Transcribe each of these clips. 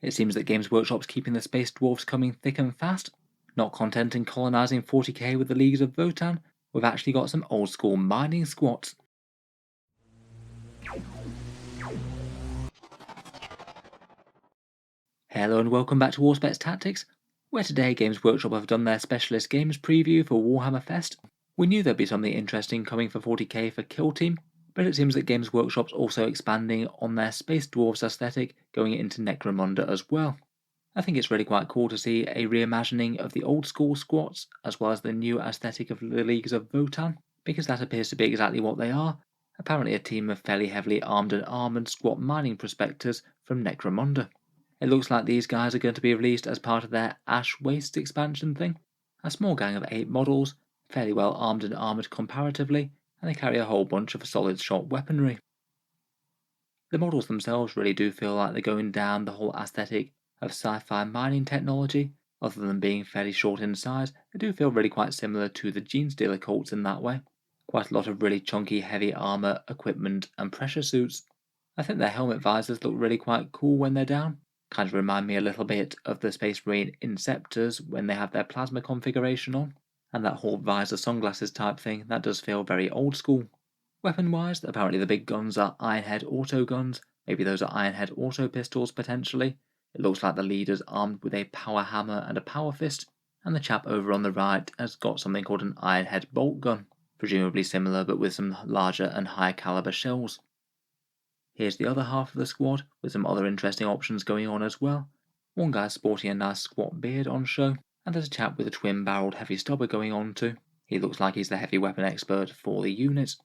It seems that Games Workshop's keeping the space dwarfs coming thick and fast. Not content in colonising 40k with the leagues of Votann, we've actually got some old school mining squats. Hello and welcome back to Auspex Tactics, where today Games Workshop have done their specialist games preview for Warhammer Fest. We knew there'd be something interesting coming for 40k for Kill Team, but it seems that Games Workshop's also expanding on their Space Dwarves aesthetic, going into Necromunda as well. I think it's really quite cool to see a reimagining of the old school squats, as well as the new aesthetic of the leagues of Votann, because that appears to be exactly what they are, apparently a team of fairly heavily armed and armoured squat mining prospectors from Necromunda. It looks like these guys are going to be released as part of their Ash Wastes expansion thing. A small gang of 8 models, fairly well armed and armoured comparatively, and they carry a whole bunch of solid shot weaponry. The models themselves really do feel like they're going down the whole aesthetic of sci-fi mining technology. Other than being fairly short in size, they do feel really quite similar to the Genestealer cults in that way. Quite a lot of really chunky heavy armour, equipment and pressure suits. I think their helmet visors look really quite cool when they're down. Kind of remind me a little bit of the Space Marine Inceptors when they have their plasma configuration on. And that whole visor sunglasses type thing, that does feel very old school. Weapon-wise, apparently the big guns are Ironhead auto guns, maybe those are Ironhead auto pistols potentially. It looks like the leader's armed with a power hammer and a power fist, and the chap over on the right has got something called an Ironhead bolt gun, presumably similar but with some larger and higher caliber shells. Here's the other half of the squad, with some other interesting options going on as well. One guy's sporting a nice squat beard on show, and there's a chap with a twin-barreled heavy stubber going on too. He looks like he's the heavy weapon expert for the unit.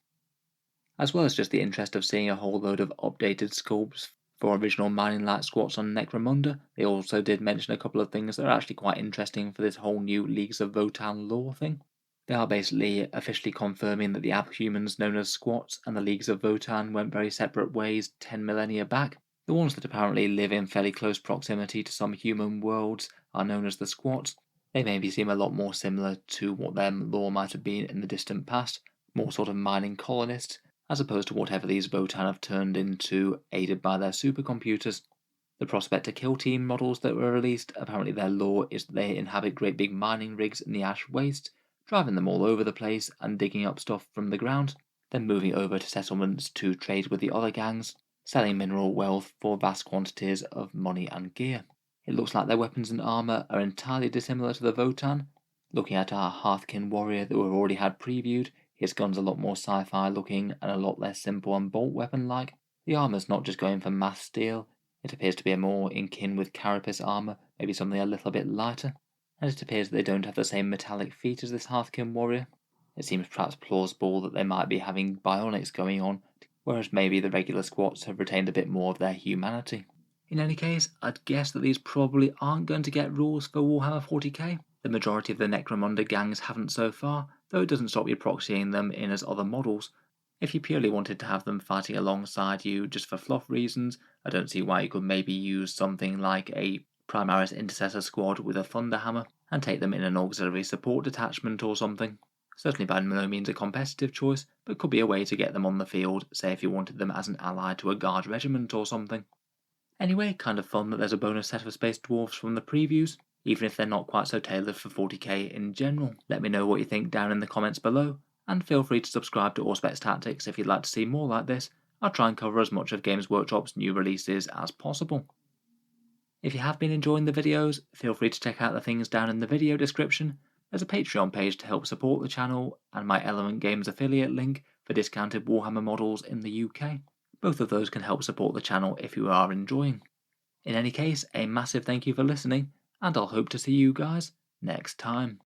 As well as just the interest of seeing a whole load of updated sculpts for original mining light squats on Necromunda, they also did mention a couple of things that are actually quite interesting for this whole new Leagues of Votann lore thing. They are basically officially confirming that the abhumans known as squats and the Leagues of Votann went very separate ways 10 millennia back. The ones that apparently live in fairly close proximity to some human worlds are known as the squats. They maybe seem a lot more similar to what their lore might have been in the distant past, more sort of mining colonists, as opposed to whatever these Votann have turned into, aided by their supercomputers. The Prospector Kill Team models that were released, apparently their lore is that they inhabit great big mining rigs in the Ash Waste, driving them all over the place and digging up stuff from the ground, then moving over to settlements to trade with the other gangs, selling mineral wealth for vast quantities of money and gear. It looks like their weapons and armour are entirely dissimilar to the Votann. Looking at our Hearthkin warrior that we've already had previewed, his gun's a lot more sci-fi looking and a lot less simple and bolt weapon like. The armour's not just going for mass steel, it appears to be a more in kin with carapace armour, maybe something a little bit lighter. And it appears that they don't have the same metallic feet as this Hearthkin warrior. It seems perhaps plausible that they might be having bionics going on, whereas maybe the regular squats have retained a bit more of their humanity. In any case, I'd guess that these probably aren't going to get rules for Warhammer 40k. The majority of the Necromunda gangs haven't so far, though it doesn't stop you proxying them in as other models. If you purely wanted to have them fighting alongside you just for fluff reasons, I don't see why you could maybe use something like a Primaris Intercessor squad with a Thunderhammer and take them in an auxiliary support detachment or something. Certainly by no means a competitive choice, but could be a way to get them on the field, say if you wanted them as an ally to a guard regiment or something. Anyway, kind of fun that there's a bonus set of Space Dwarfs from the previews, even if they're not quite so tailored for 40k in general. Let me know what you think down in the comments below, and feel free to subscribe to Auspex Tactics if you'd like to see more like this. I'll try and cover as much of Games Workshop's new releases as possible. If you have been enjoying the videos, feel free to check out the things down in the video description. There's a Patreon page to help support the channel, and my Element Games affiliate link for discounted Warhammer models in the UK. Both of those can help support the channel if you are enjoying. In any case, a massive thank you for listening, and I'll hope to see you guys next time.